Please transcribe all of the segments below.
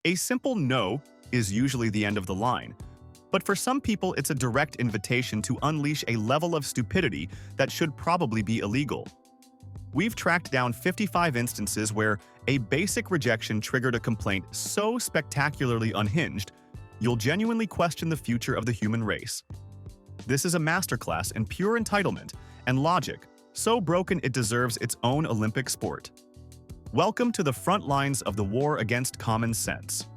A simple no is usually the end of the line, but for some people it's a direct invitation to unleash a level of stupidity that should probably be illegal. We've tracked down 55 instances where a basic rejection triggered a complaint so spectacularly unhinged, you'll genuinely question the future of the human race. This is a masterclass in pure entitlement and logic, so broken it deserves its own Olympic sport. Welcome to the front lines of the war against common sense.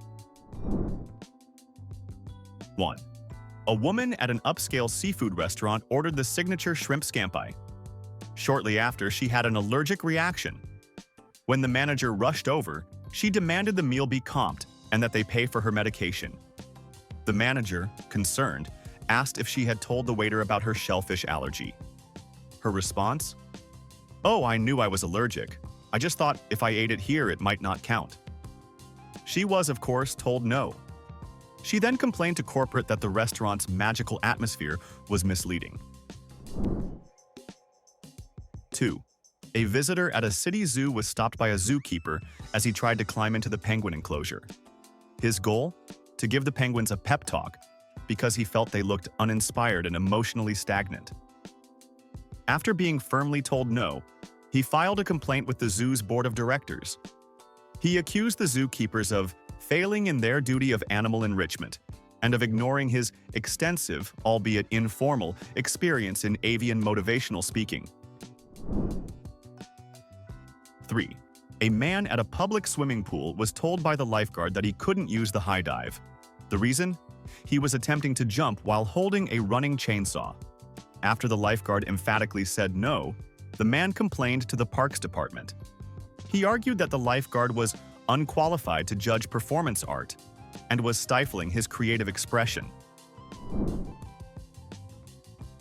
1. A woman at an upscale seafood restaurant ordered the signature shrimp scampi. Shortly after, she had an allergic reaction. When the manager rushed over, she demanded the meal be comped and that they pay for her medication. The manager, concerned, asked if she had told the waiter about her shellfish allergy. Her response? "Oh, I knew I was allergic. I just thought if I ate it here, it might not count." She was, of course, told no. She then complained to corporate that the restaurant's magical atmosphere was misleading. 2. A visitor at a city zoo was stopped by a zookeeper as he tried to climb into the penguin enclosure. His goal? To give the penguins a pep talk, because he felt they looked uninspired and emotionally stagnant. After being firmly told no, he filed a complaint with the zoo's board of directors. He accused the zookeepers of failing in their duty of animal enrichment and of ignoring his extensive, albeit informal, experience in avian motivational speaking. 3. A man at a public swimming pool was told by the lifeguard that he couldn't use the high dive. The reason? He was attempting to jump while holding a running chainsaw. After the lifeguard emphatically said no, the man complained to the parks department. He argued that the lifeguard was unqualified to judge performance art and was stifling his creative expression.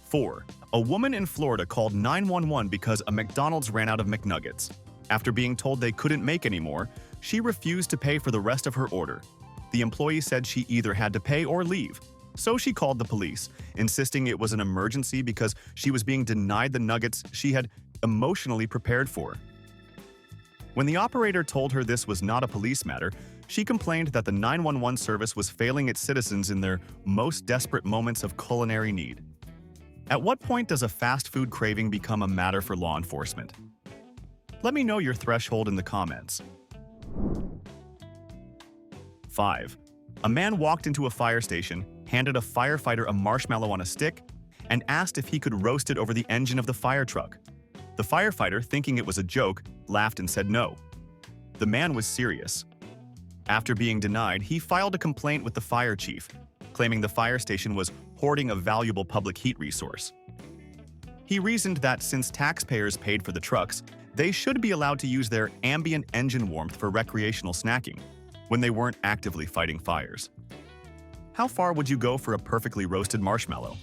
4. A woman in Florida called 911 because a McDonald's ran out of McNuggets. After being told they couldn't make any more, she refused to pay for the rest of her order. The employee said she either had to pay or leave, so she called the police, insisting it was an emergency because she was being denied the nuggets she had emotionally prepared for. When the operator told her this was not a police matter, she complained that the 911 service was failing its citizens in their most desperate moments of culinary need. At what point does a fast food craving become a matter for law enforcement? Let me know your threshold in the comments. 5. A man walked into a fire station, handed a firefighter a marshmallow on a stick, and asked if he could roast it over the engine of the fire truck. The firefighter, thinking it was a joke, laughed and said no. The man was serious. After being denied, he filed a complaint with the fire chief, claiming the fire station was hoarding a valuable public heat resource. He reasoned that since taxpayers paid for the trucks, they should be allowed to use their ambient engine warmth for recreational snacking when they weren't actively fighting fires. How far would you go for a perfectly roasted marshmallow?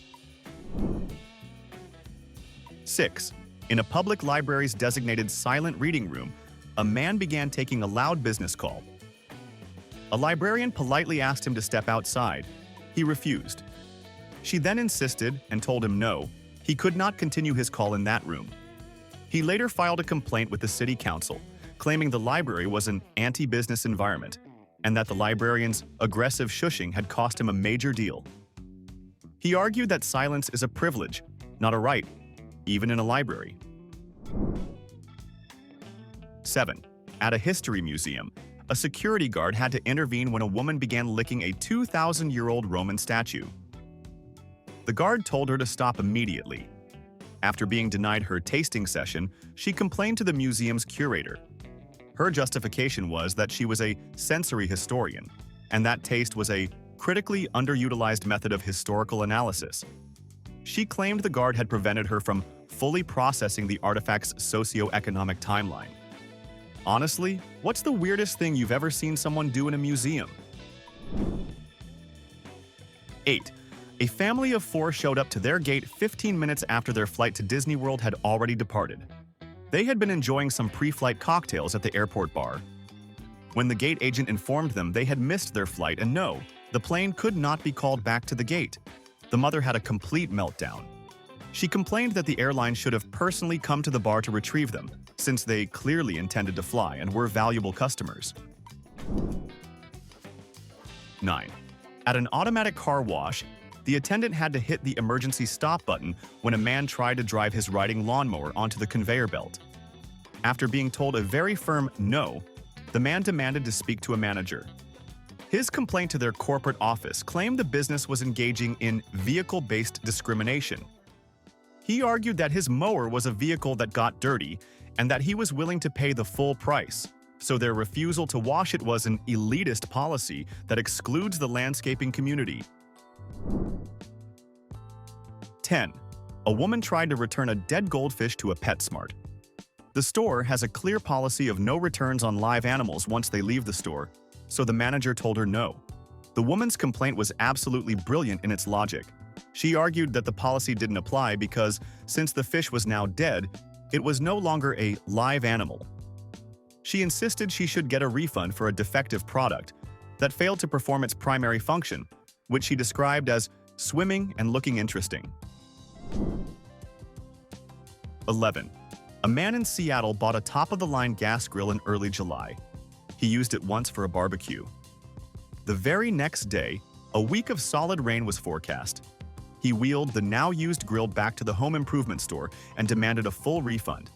6. In a public library's designated silent reading room, a man began taking a loud business call. A librarian politely asked him to step outside. He refused. She then insisted and told him no, he could not continue his call in that room. He later filed a complaint with the city council, claiming the library was an anti-business environment and that the librarian's aggressive shushing had cost him a major deal. He argued that silence is a privilege, not a right, even in a library. 7. At a history museum, a security guard had to intervene when a woman began licking a 2,000-year-old Roman statue. The guard told her to stop immediately. After being denied her tasting session, she complained to the museum's curator. Her justification was that she was a sensory historian, and that taste was a critically underutilized method of historical analysis. She claimed the guard had prevented her from fully processing the artifact's socio-economic timeline. Honestly, what's the weirdest thing you've ever seen someone do in a museum? 8. A family of 4 showed up to their gate 15 minutes after their flight to Disney World had already departed. They had been enjoying some pre-flight cocktails at the airport bar. When the gate agent informed them they had missed their flight and no, the plane could not be called back to the gate, the mother had a complete meltdown. She complained that the airline should have personally come to the bar to retrieve them, since they clearly intended to fly and were valuable customers. 9. At an automatic car wash, the attendant had to hit the emergency stop button when a man tried to drive his riding lawnmower onto the conveyor belt. After being told a very firm no, the man demanded to speak to a manager. His complaint to their corporate office claimed the business was engaging in vehicle-based discrimination. He argued that his mower was a vehicle that got dirty and that he was willing to pay the full price, so their refusal to wash it was an elitist policy that excludes the landscaping community. 10. A woman tried to return a dead goldfish to a PetSmart. The store has a clear policy of no returns on live animals once they leave the store, so the manager told her no. The woman's complaint was absolutely brilliant in its logic. She argued that the policy didn't apply because, since the fish was now dead, it was no longer a live animal. She insisted she should get a refund for a defective product that failed to perform its primary function, which she described as swimming and looking interesting. 11. A man in Seattle bought a top-of-the-line gas grill in early July. He used it once for a barbecue. The very next day, a week of solid rain was forecast. He wheeled the now-used grill back to the home improvement store and demanded a full refund.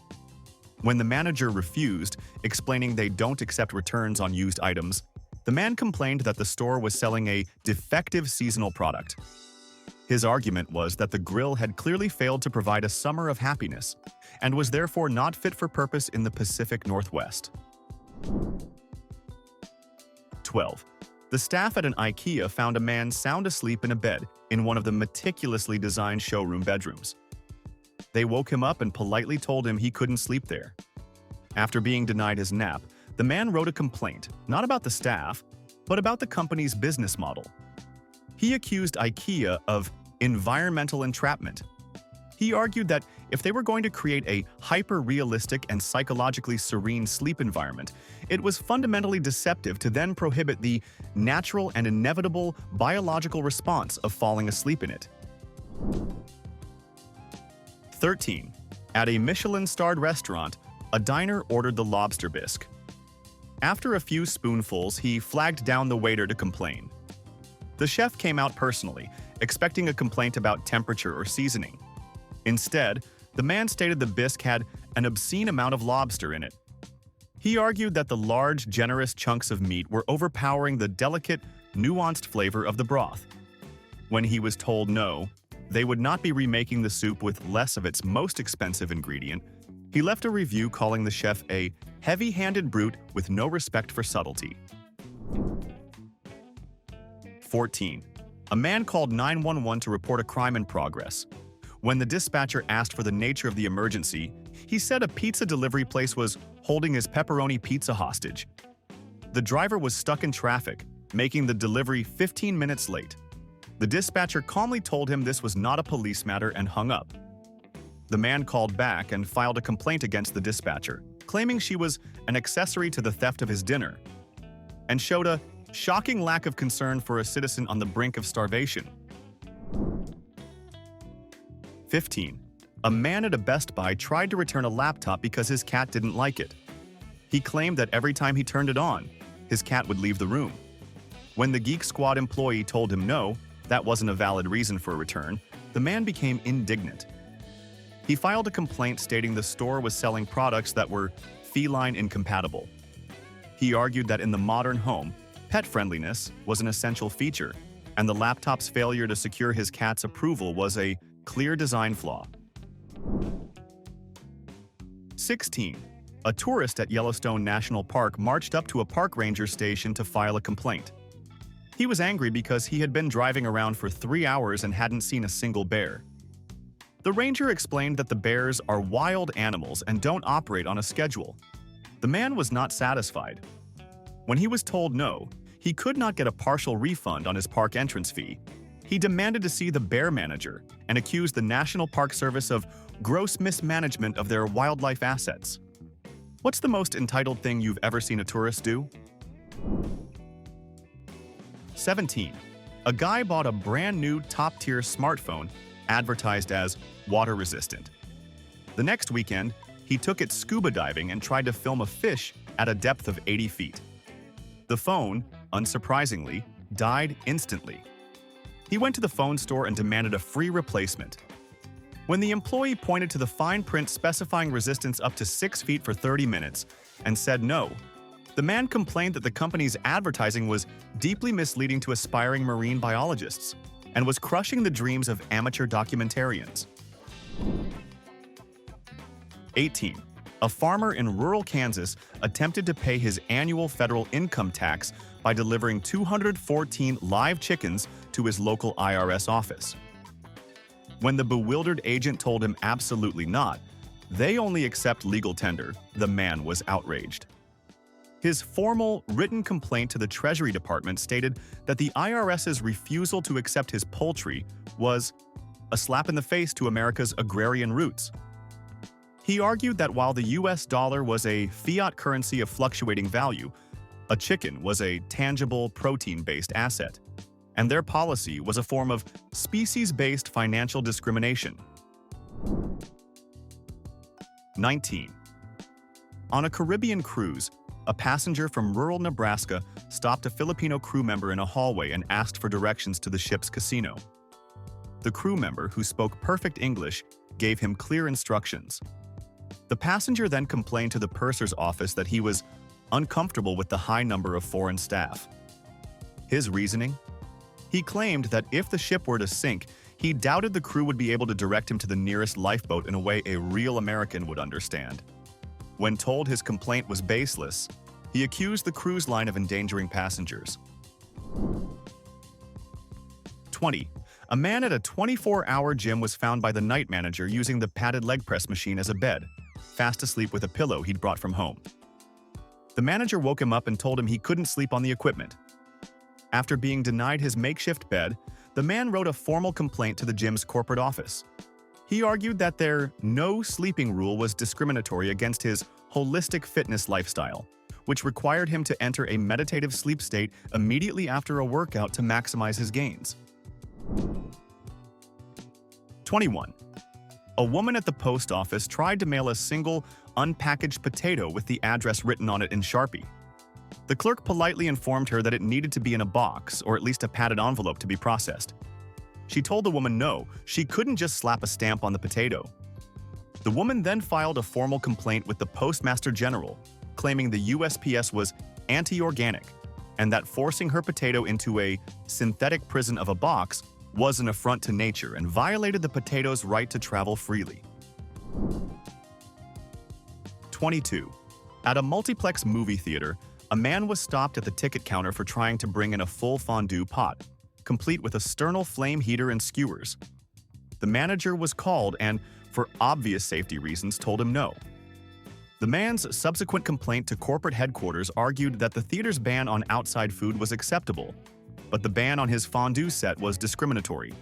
When the manager refused, explaining they don't accept returns on used items, the man complained that the store was selling a defective seasonal product. His argument was that the grill had clearly failed to provide a summer of happiness and was therefore not fit for purpose in the Pacific Northwest. 12. The staff at an IKEA found a man sound asleep in a bed in one of the meticulously designed showroom bedrooms. They woke him up and politely told him he couldn't sleep there. After being denied his nap, the man wrote a complaint, not about the staff, but about the company's business model. He accused IKEA of environmental entrapment. He argued that if they were going to create a hyper-realistic and psychologically serene sleep environment, it was fundamentally deceptive to then prohibit the natural and inevitable biological response of falling asleep in it. 13. At a Michelin-starred restaurant, a diner ordered the lobster bisque. After a few spoonfuls, he flagged down the waiter to complain. The chef came out personally, expecting a complaint about temperature or seasoning. Instead, the man stated the bisque had an obscene amount of lobster in it. He argued that the large, generous chunks of meat were overpowering the delicate, nuanced flavor of the broth. When he was told no, they would not be remaking the soup with less of its most expensive ingredient, he left a review calling the chef a heavy-handed brute with no respect for subtlety. 14. A man called 911 to report a crime in progress. When the dispatcher asked for the nature of the emergency, he said a pizza delivery place was holding his pepperoni pizza hostage. The driver was stuck in traffic, making the delivery 15 minutes late. The dispatcher calmly told him this was not a police matter and hung up. The man called back and filed a complaint against the dispatcher, claiming she was an accessory to the theft of his dinner, and showed a shocking lack of concern for a citizen on the brink of starvation. 15. A man at a Best Buy tried to return a laptop because his cat didn't like it. He claimed that every time he turned it on, his cat would leave the room. When the Geek Squad employee told him no, that wasn't a valid reason for a return, the man became indignant. He filed a complaint stating the store was selling products that were feline incompatible. He argued that in the modern home, pet friendliness was an essential feature, and the laptop's failure to secure his cat's approval was a clear design flaw. 16. A tourist at Yellowstone National Park marched up to a park ranger station to file a complaint. He was angry because he had been driving around for 3 hours and hadn't seen a single bear. The ranger explained that the bears are wild animals and don't operate on a schedule. The man was not satisfied. When he was told no, he could not get a partial refund on his park entrance fee. He demanded to see the bear manager and accused the National Park Service of gross mismanagement of their wildlife assets. What's the most entitled thing you've ever seen a tourist do? 17. A guy bought a brand new top-tier smartphone advertised as water-resistant. The next weekend, he took it scuba diving and tried to film a fish at a depth of 80 feet. The phone, unsurprisingly, died instantly. He went to the phone store and demanded a free replacement. When the employee pointed to the fine print specifying resistance up to 6 feet for 30 minutes and said no, the man complained that the company's advertising was deeply misleading to aspiring marine biologists and was crushing the dreams of amateur documentarians. 18. A farmer in rural Kansas attempted to pay his annual federal income tax by delivering 214 live chickens to his local IRS office. When the bewildered agent told him absolutely not, they only accept legal tender, the man was outraged. His formal, written complaint to the Treasury Department stated that the IRS's refusal to accept his poultry was a slap in the face to America's agrarian roots. He argued that while the US dollar was a fiat currency of fluctuating value, a chicken was a tangible, protein-based asset, and their policy was a form of species-based financial discrimination. 19. On a Caribbean cruise, a passenger from rural Nebraska stopped a Filipino crew member in a hallway and asked for directions to the ship's casino. The crew member, who spoke perfect English, gave him clear instructions. The passenger then complained to the purser's office that he was uncomfortable with the high number of foreign staff. His reasoning? He claimed that if the ship were to sink, he doubted the crew would be able to direct him to the nearest lifeboat in a way a real American would understand. When told his complaint was baseless, he accused the cruise line of endangering passengers. 20. A man at a 24-hour gym was found by the night manager using the padded leg press machine as a bed, fast asleep with a pillow he'd brought from home. The manager woke him up and told him he couldn't sleep on the equipment. After being denied his makeshift bed, the man wrote a formal complaint to the gym's corporate office. He argued that their no sleeping rule was discriminatory against his holistic fitness lifestyle, which required him to enter a meditative sleep state immediately after a workout to maximize his gains. 21. A woman at the post office tried to mail a single, unpackaged potato with the address written on it in Sharpie. The clerk politely informed her that it needed to be in a box, or at least a padded envelope, to be processed. She told the woman no, she couldn't just slap a stamp on the potato. The woman then filed a formal complaint with the Postmaster General, claiming the USPS was anti-organic, and that forcing her potato into a synthetic prison of a box was an affront to nature and violated the potato's right to travel freely. 22. At a multiplex movie theater, a man was stopped at the ticket counter for trying to bring in a full fondue pot, complete with a sternal flame heater and skewers. The manager was called and, for obvious safety reasons, told him no. The man's subsequent complaint to corporate headquarters argued that the theater's ban on outside food was acceptable, but the ban on his fondue set was discriminatory.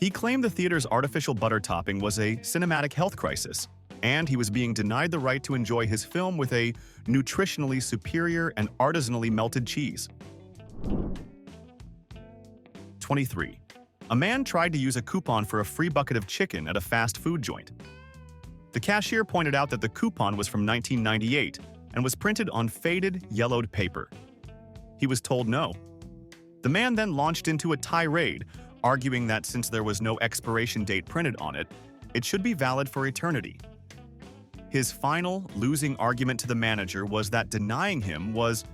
He claimed the theater's artificial butter topping was a cinematic health crisis, and he was being denied the right to enjoy his film with a nutritionally superior and artisanally melted cheese. 23. A man tried to use a coupon for a free bucket of chicken at a fast food joint. The cashier pointed out that the coupon was from 1998 and was printed on faded, yellowed paper. He was told no. The man then launched into a tirade, arguing that since there was no expiration date printed on it, it should be valid for eternity. His final, losing argument to the manager was that denying him was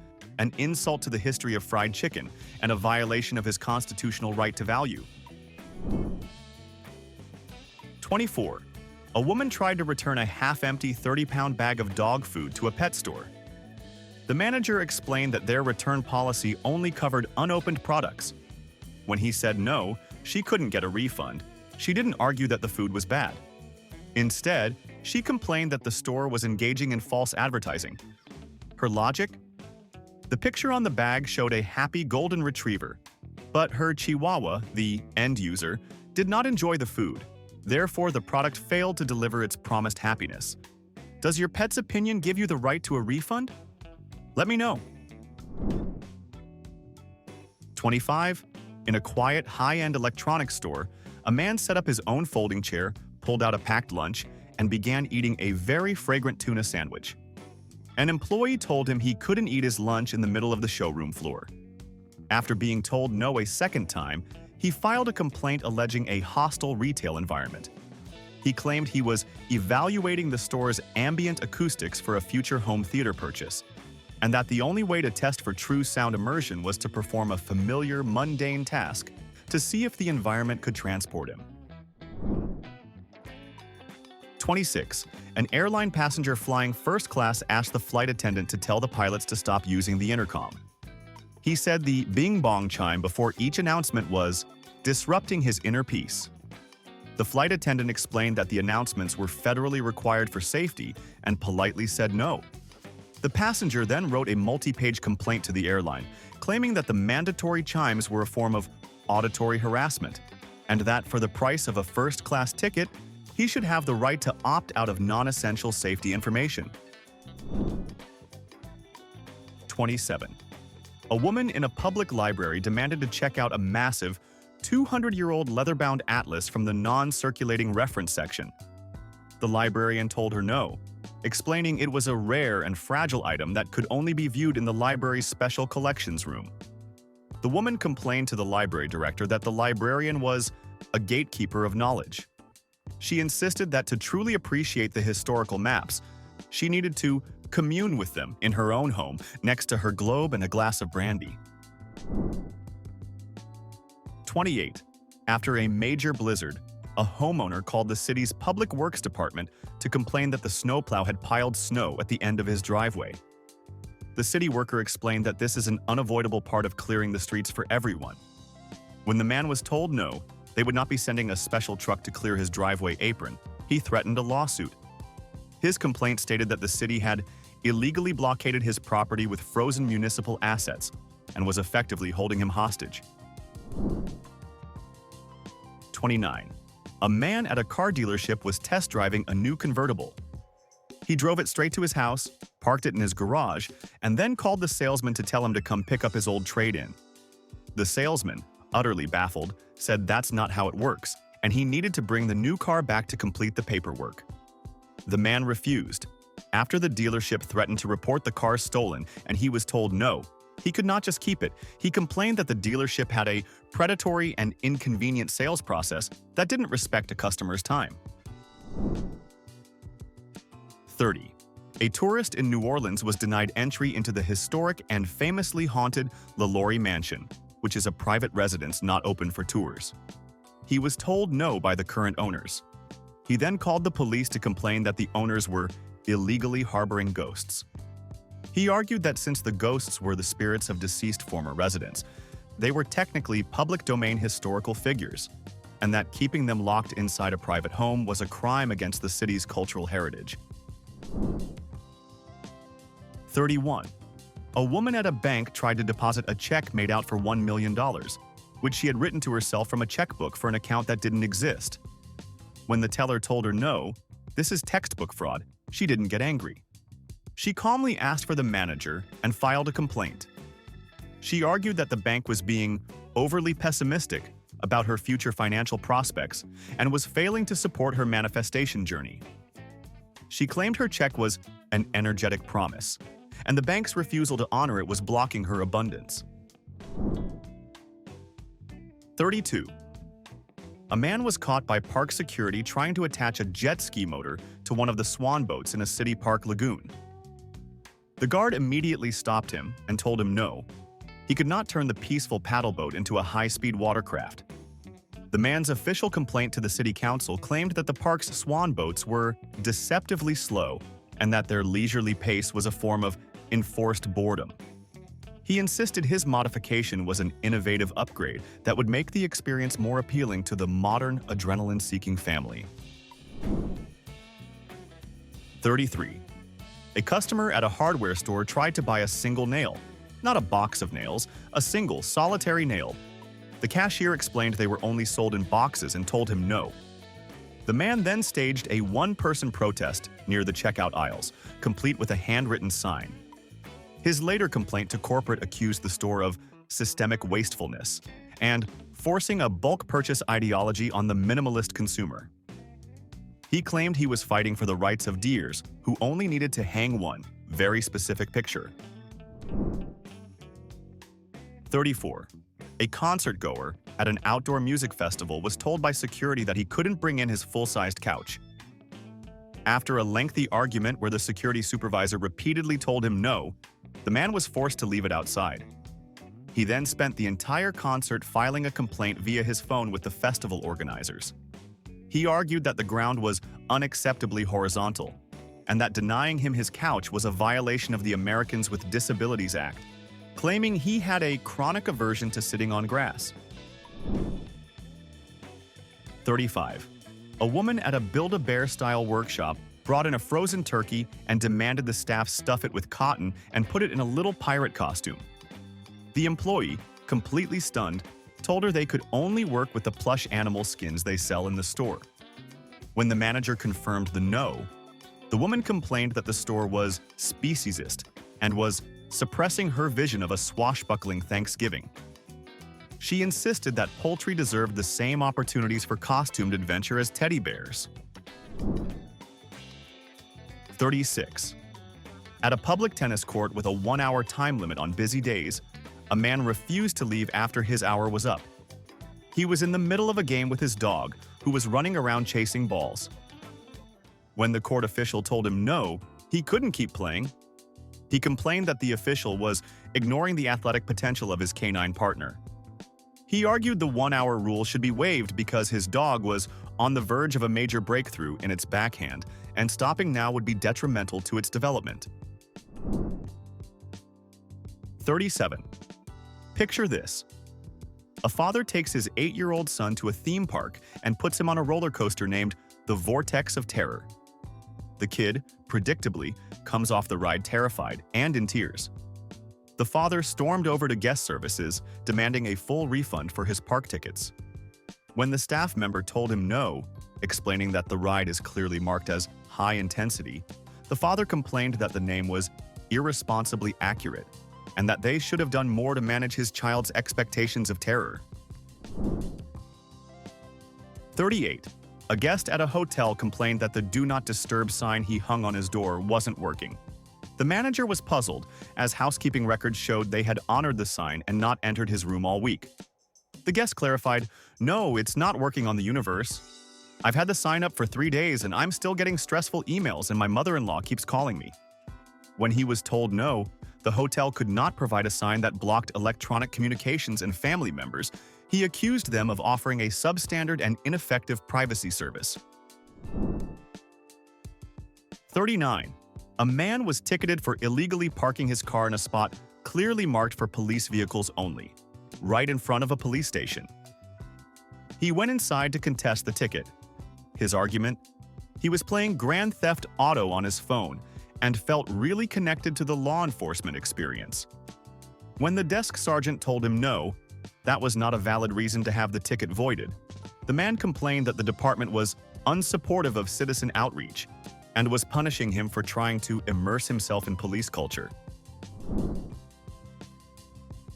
an insult to the history of fried chicken and a violation of his constitutional right to value. 24. A woman tried to return a half-empty 30-pound bag of dog food to a pet store. The manager explained that their return policy only covered unopened products. When he said no, she couldn't get a refund. She didn't argue that the food was bad. Instead, she complained that the store was engaging in false advertising. Her logic? The picture on the bag showed a happy golden retriever, but her chihuahua, the end user, did not enjoy the food. Therefore, the product failed to deliver its promised happiness. Does your pet's opinion give you the right to a refund? Let me know. 25. In a quiet, high-end electronics store, a man set up his own folding chair, pulled out a packed lunch, and began eating a very fragrant tuna sandwich. An employee told him he couldn't eat his lunch in the middle of the showroom floor. After being told no a second time, he filed a complaint alleging a hostile retail environment. He claimed he was evaluating the store's ambient acoustics for a future home theater purchase, and that the only way to test for true sound immersion was to perform a familiar, mundane task to see if the environment could transport him. 26. An airline passenger flying first class asked the flight attendant to tell the pilots to stop using the intercom. He said the bing-bong chime before each announcement was disrupting his inner peace. The flight attendant explained that the announcements were federally required for safety and politely said no. The passenger then wrote a multi-page complaint to the airline, claiming that the mandatory chimes were a form of auditory harassment, and that for the price of a first-class ticket, he should have the right to opt out of non-essential safety information. 27. A woman in a public library demanded to check out a massive 200-year-old leather-bound atlas from the non-circulating reference section. The librarian told her no, explaining it was a rare and fragile item that could only be viewed in the library's special collections room. The woman complained to the library director that the librarian was a gatekeeper of knowledge. She insisted that to truly appreciate the historical maps, she needed to commune with them in her own home next to her globe and a glass of brandy. 28. After a major blizzard, a homeowner called the city's public works department to complain that the snowplow had piled snow at the end of his driveway. The city worker explained that this is an unavoidable part of clearing the streets for everyone. When the man was told no, they would not be sending a special truck to clear his driveway apron, he threatened a lawsuit. His complaint stated that the city had illegally blockaded his property with frozen municipal assets and was effectively holding him hostage. 29. A man at a car dealership was test driving a new convertible. He drove it straight to his house, parked it in his garage, and then called the salesman to tell him to come pick up his old trade-in. The salesman, utterly baffled, said that's not how it works, and he needed to bring the new car back to complete the paperwork. The man refused. After the dealership threatened to report the car stolen and he was told no, he could not just keep it. He complained that the dealership had a predatory and inconvenient sales process that didn't respect a customer's time. 30. A tourist in New Orleans was denied entry into the historic and famously haunted LaLaurie Mansion, which is a private residence not open for tours. He was told no by the current owners. He then called the police to complain that the owners were illegally harboring ghosts. He argued that since the ghosts were the spirits of deceased former residents, they were technically public domain historical figures, and that keeping them locked inside a private home was a crime against the city's cultural heritage. 31. A woman at a bank tried to deposit a check made out for $1 million, which she had written to herself from a checkbook for an account that didn't exist. When the teller told her no, this is textbook fraud, she didn't get angry. She calmly asked for the manager and filed a complaint. She argued that the bank was being overly pessimistic about her future financial prospects and was failing to support her manifestation journey. She claimed her check was an energetic promise, and the bank's refusal to honor it was blocking her abundance. 32. A man was caught by park security trying to attach a jet ski motor to one of the swan boats in a city park lagoon. The guard immediately stopped him and told him no. He could not turn the peaceful paddle boat into a high-speed watercraft. The man's official complaint to the city council claimed that the park's swan boats were deceptively slow and that their leisurely pace was a form of enforced boredom. He insisted his modification was an innovative upgrade that would make the experience more appealing to the modern adrenaline-seeking family. 33. A customer at a hardware store tried to buy a single nail, not a box of nails, a single, solitary nail. The cashier explained they were only sold in boxes and told him no. The man then staged a one-person protest near the checkout aisles, complete with a handwritten sign. His later complaint to corporate accused the store of systemic wastefulness and forcing a bulk purchase ideology on the minimalist consumer. He claimed he was fighting for the rights of deers who only needed to hang one very specific picture. 34. A concert goer at an outdoor music festival was told by security that he couldn't bring in his full-sized couch. After a lengthy argument where the security supervisor repeatedly told him no, the man was forced to leave it outside. He then spent the entire concert filing a complaint via his phone with the festival organizers. He argued that the ground was unacceptably horizontal, and that denying him his couch was a violation of the Americans with Disabilities Act, claiming he had a chronic aversion to sitting on grass. 35. A woman at a Build-A-Bear-style workshop brought in a frozen turkey and demanded the staff stuff it with cotton and put it in a little pirate costume. The employee, completely stunned, told her they could only work with the plush animal skins they sell in the store. When the manager confirmed the no, the woman complained that the store was speciesist and was suppressing her vision of a swashbuckling Thanksgiving. She insisted that poultry deserved the same opportunities for costumed adventure as teddy bears. 36. At a public tennis court with a 1-hour time limit on busy days, a man refused to leave after his hour was up. He was in the middle of a game with his dog, who was running around chasing balls. When the court official told him no, he couldn't keep playing. He complained that the official was ignoring the athletic potential of his canine partner. He argued the 1-hour rule should be waived because his dog was on the verge of a major breakthrough in its backhand, and stopping now would be detrimental to its development. 37. Picture this. A father takes his 8-year-old son to a theme park and puts him on a roller coaster named the Vortex of Terror. The kid, predictably, comes off the ride terrified and in tears. The father stormed over to guest services, demanding a full refund for his park tickets. When the staff member told him no, explaining that the ride is clearly marked as high intensity, the father complained that the name was irresponsibly accurate and that they should have done more to manage his child's expectations of terror. 38. A guest at a hotel complained that the Do Not Disturb sign he hung on his door wasn't working. The manager was puzzled, as housekeeping records showed they had honored the sign and not entered his room all week. The guest clarified, "No, it's not working on the universe. I've had the sign up for 3 days and I'm still getting stressful emails and my mother-in-law keeps calling me." When he was told no, the hotel could not provide a sign that blocked electronic communications and family members, he accused them of offering a substandard and ineffective privacy service. 39. A man was ticketed for illegally parking his car in a spot clearly marked for police vehicles only, right in front of a police station. He went inside to contest the ticket. His argument? He was playing Grand Theft Auto on his phone and felt really connected to the law enforcement experience. When the desk sergeant told him no, that was not a valid reason to have the ticket voided. The man complained that the department was unsupportive of citizen outreach and was punishing him for trying to immerse himself in police culture.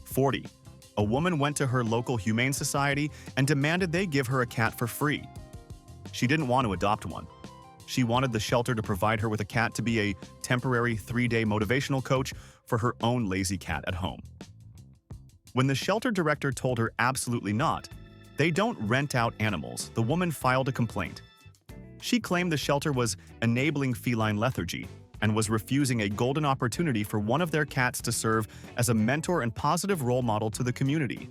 40. A woman went to her local humane society and demanded they give her a cat for free. She didn't want to adopt one. She wanted the shelter to provide her with a cat to be a temporary 3-day motivational coach for her own lazy cat at home. When the shelter director told her absolutely not, they don't rent out animals, the woman filed a complaint. She claimed the shelter was enabling feline lethargy and was refusing a golden opportunity for one of their cats to serve as a mentor and positive role model to the community.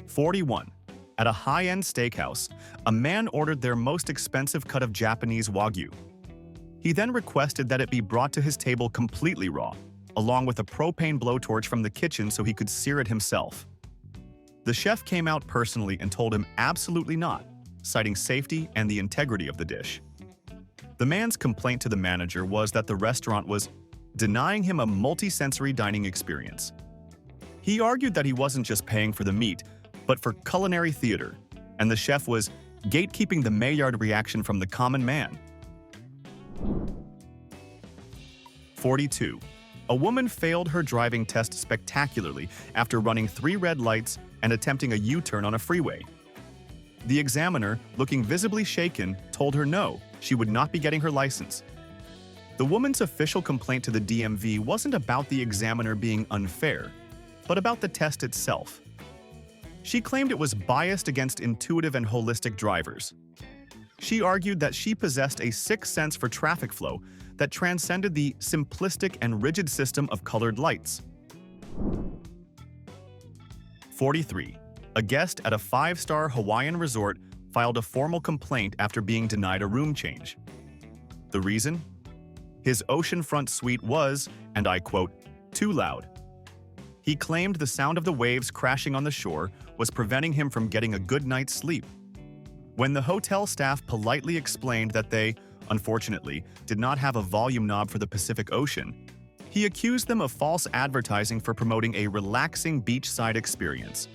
41. At a high-end steakhouse, a man ordered their most expensive cut of Japanese Wagyu. He then requested that it be brought to his table completely raw, along with a propane blowtorch from the kitchen so he could sear it himself. The chef came out personally and told him absolutely not, citing safety and the integrity of the dish. The man's complaint to the manager was that the restaurant was denying him a multi-sensory dining experience. He argued that he wasn't just paying for the meat, but for culinary theater, and the chef was gatekeeping the Maillard reaction from the common man. 42. A woman failed her driving test spectacularly after running 3 red lights and attempting a U-turn on a freeway. The examiner, looking visibly shaken, told her no, she would not be getting her license. The woman's official complaint to the DMV wasn't about the examiner being unfair, but about the test itself. She claimed it was biased against intuitive and holistic drivers. She argued that she possessed a sixth sense for traffic flow that transcended the simplistic and rigid system of colored lights. 43. A guest at a 5-star Hawaiian resort filed a formal complaint after being denied a room change. The reason? His oceanfront suite was, and I quote, too loud. He claimed the sound of the waves crashing on the shore was preventing him from getting a good night's sleep. When the hotel staff politely explained that they, unfortunately, did not have a volume knob for the Pacific Ocean, he accused them of false advertising for promoting a relaxing beachside experience.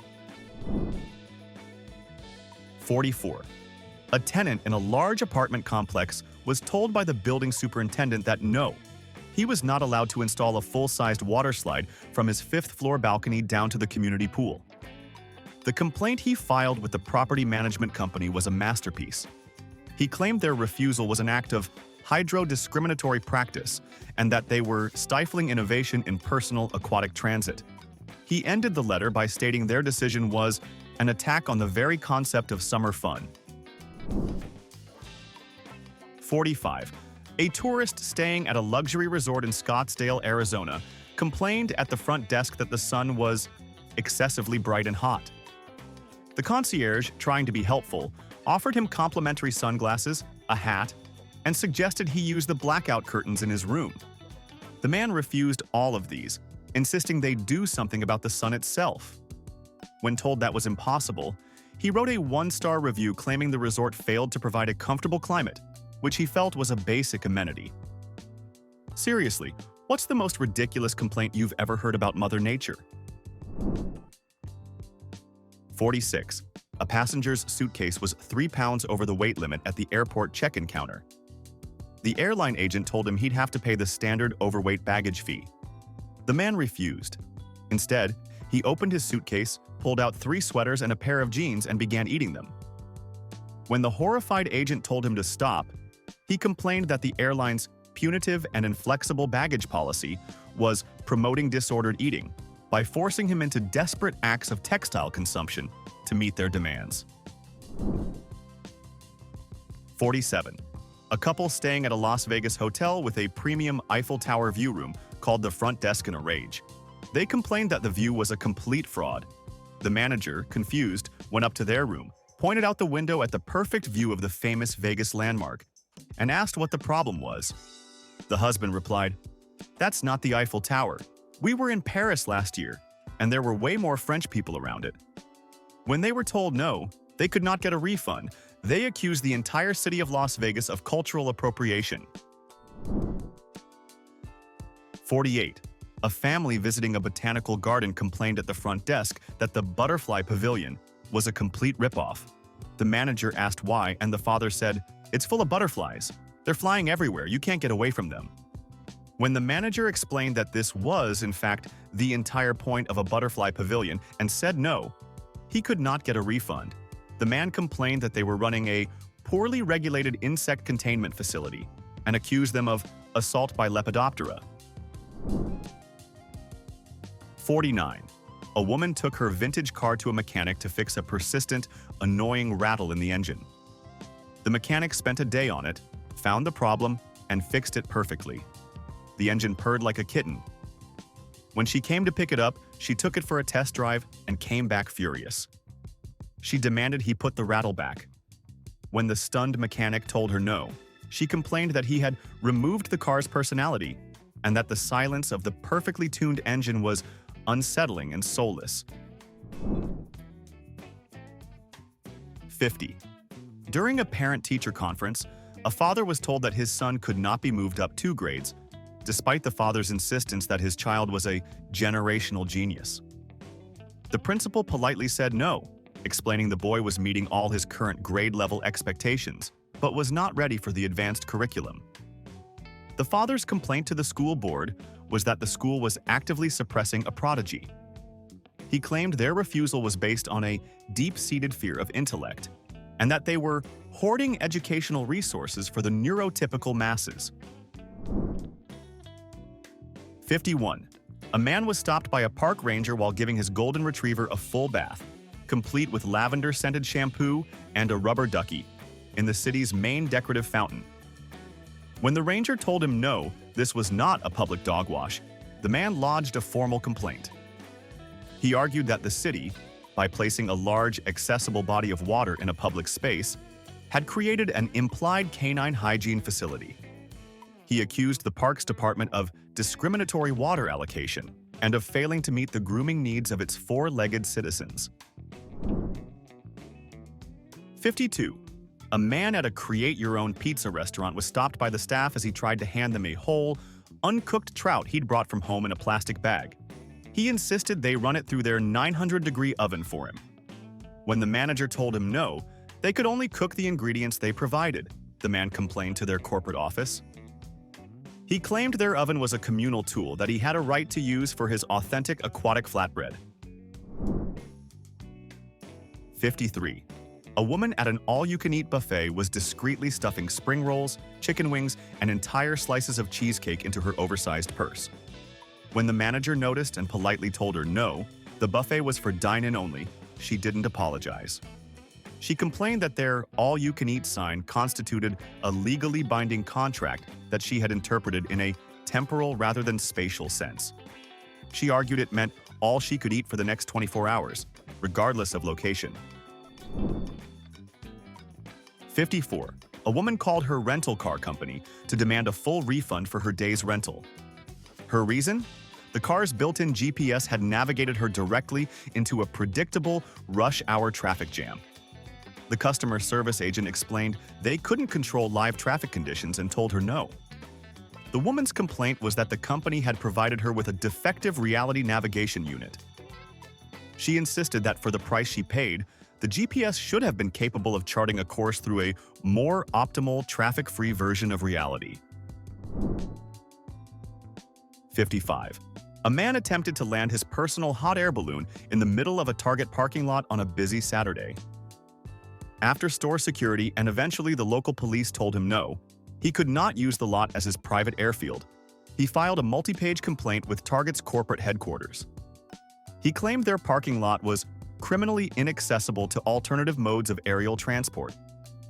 44. A tenant in a large apartment complex was told by the building superintendent that no, he was not allowed to install a full-sized water slide from his 5th-floor balcony down to the community pool. The complaint he filed with the property management company was a masterpiece. He claimed their refusal was an act of hydro-discriminatory practice and that they were stifling innovation in personal aquatic transit. He ended the letter by stating their decision was an attack on the very concept of summer fun. 45. A tourist staying at a luxury resort in Scottsdale, Arizona, complained at the front desk that the sun was excessively bright and hot. The concierge, trying to be helpful, offered him complimentary sunglasses, a hat, and suggested he use the blackout curtains in his room. The man refused all of these, insisting they do something about the sun itself. When told that was impossible, he wrote a 1-star review claiming the resort failed to provide a comfortable climate, which he felt was a basic amenity. Seriously, what's the most ridiculous complaint you've ever heard about Mother Nature? 46. A passenger's suitcase was 3 pounds over the weight limit at the airport check-in counter. The airline agent told him he'd have to pay the standard overweight baggage fee. The man refused. Instead, he opened his suitcase, pulled out 3 sweaters and a pair of jeans and began eating them. When the horrified agent told him to stop, he complained that the airline's punitive and inflexible baggage policy was promoting disordered eating by forcing him into desperate acts of textile consumption to meet their demands. 47. A couple staying at a Las Vegas hotel with a premium Eiffel Tower view room called the front desk in a rage. They complained that the view was a complete fraud. The manager, confused, went up to their room, pointed out the window at the perfect view of the famous Vegas landmark, and asked what the problem was. The husband replied, "That's not the Eiffel Tower. We were in Paris last year, and there were way more French people around it." When they were told no, they could not get a refund, they accused the entire city of Las Vegas of cultural appropriation. 48. A family visiting a botanical garden complained at the front desk that the butterfly pavilion was a complete ripoff. The manager asked why, and the father said, "It's full of butterflies. They're flying everywhere, you can't get away from them." When the manager explained that this was, in fact, the entire point of a butterfly pavilion and said no, he could not get a refund. The man complained that they were running a poorly regulated insect containment facility and accused them of assault by Lepidoptera. 49. A woman took her vintage car to a mechanic to fix a persistent, annoying rattle in the engine. The mechanic spent a day on it, found the problem, and fixed it perfectly. The engine purred like a kitten. When she came to pick it up, she took it for a test drive and came back furious. She demanded he put the rattle back. When the stunned mechanic told her no, she complained that he had removed the car's personality and that the silence of the perfectly tuned engine was unsettling and soulless. 50. During a parent-teacher conference, a father was told that his son could not be moved up 2 grades, despite the father's insistence that his child was a generational genius. The principal politely said no, explaining the boy was meeting all his current grade-level expectations, but was not ready for the advanced curriculum. The father's complaint to the school board was that the school was actively suppressing a prodigy. He claimed their refusal was based on a deep-seated fear of intellect, and that they were hoarding educational resources for the neurotypical masses. 51. A man was stopped by a park ranger while giving his golden retriever a full bath, complete with lavender-scented shampoo and a rubber ducky, in the city's main decorative fountain. When the ranger told him no, this was not a public dog wash, the man lodged a formal complaint. He argued that the city, by placing a large, accessible body of water in a public space, had created an implied canine hygiene facility. He accused the Parks Department of discriminatory water allocation and of failing to meet the grooming needs of its four-legged citizens. 52. A man at a create-your-own pizza restaurant was stopped by the staff as he tried to hand them a whole, uncooked trout he'd brought from home in a plastic bag. He insisted they run it through their 900-degree oven for him. When the manager told him no, they could only cook the ingredients they provided, the man complained to their corporate office. He claimed their oven was a communal tool that he had a right to use for his authentic aquatic flatbread. 53. A woman at an all-you-can-eat buffet was discreetly stuffing spring rolls, chicken wings, and entire slices of cheesecake into her oversized purse. When the manager noticed and politely told her no, the buffet was for dine-in only, she didn't apologize. She complained that their all-you-can-eat sign constituted a legally binding contract that she had interpreted in a temporal rather than spatial sense. She argued it meant all she could eat for the next 24 hours, regardless of location. 54. A woman called her rental car company to demand a full refund for her day's rental. Her reason? The car's built-in GPS had navigated her directly into a predictable rush-hour traffic jam. The customer service agent explained they couldn't control live traffic conditions and told her no. The woman's complaint was that the company had provided her with a defective reality navigation unit. She insisted that for the price she paid, the GPS should have been capable of charting a course through a more optimal, traffic-free version of reality. 55. A man attempted to land his personal hot air balloon in the middle of a Target parking lot on a busy Saturday. After store security and eventually the local police told him no, he could not use the lot as his private airfield. He filed a multi-page complaint with Target's corporate headquarters. He claimed their parking lot was criminally inaccessible to alternative modes of aerial transport,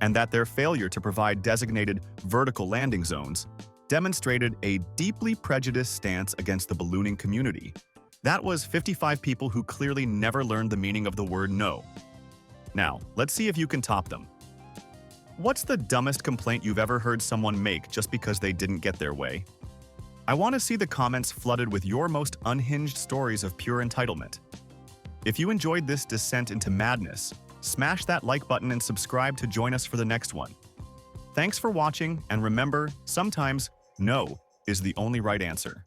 and that their failure to provide designated vertical landing zones demonstrated a deeply prejudiced stance against the ballooning community. That was 55 people who clearly never learned the meaning of the word no. Now, let's see if you can top them. What's the dumbest complaint you've ever heard someone make just because they didn't get their way? I want to see the comments flooded with your most unhinged stories of pure entitlement. If you enjoyed this descent into madness, smash that like button and subscribe to join us for the next one. Thanks for watching, and remember, sometimes no is the only right answer.